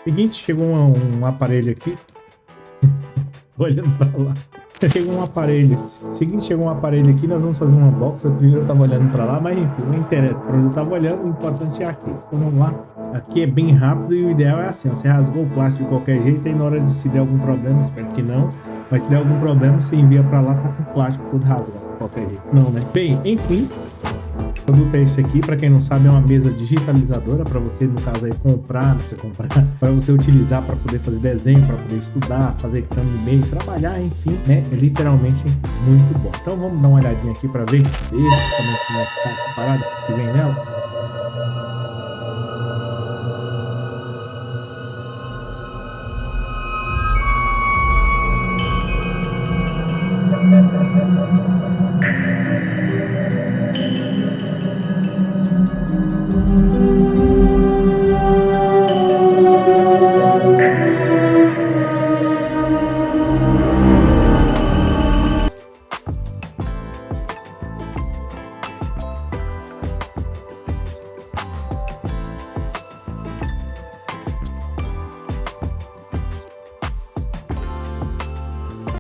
Seguinte, chegou um aparelho aqui. Olhando pra lá. Chegou um aparelho. Seguinte, chegou um aparelho aqui. Nós vamos fazer uma box. Eu tava olhando pra lá, mas enfim, não interessa. Pra onde eu tava olhando, o importante é aqui. Então vamos lá. Aqui é bem rápido e o ideal é assim, ó, você rasgou o plástico de qualquer jeito, aí na hora de se der algum problema, espero que não, mas se der algum problema, você envia pra lá, tá com o plástico todo rasgado de qualquer jeito. Não, né? Bem, enfim, o produto é esse aqui, para quem não sabe, é uma mesa digitalizadora para você, no caso aí, comprar, para você utilizar para poder fazer desenho, para poder estudar, fazer e-mail, trabalhar, enfim, né? É literalmente muito bom. Então vamos dar uma olhadinha aqui para ver como é que tá essa parada que vem nela.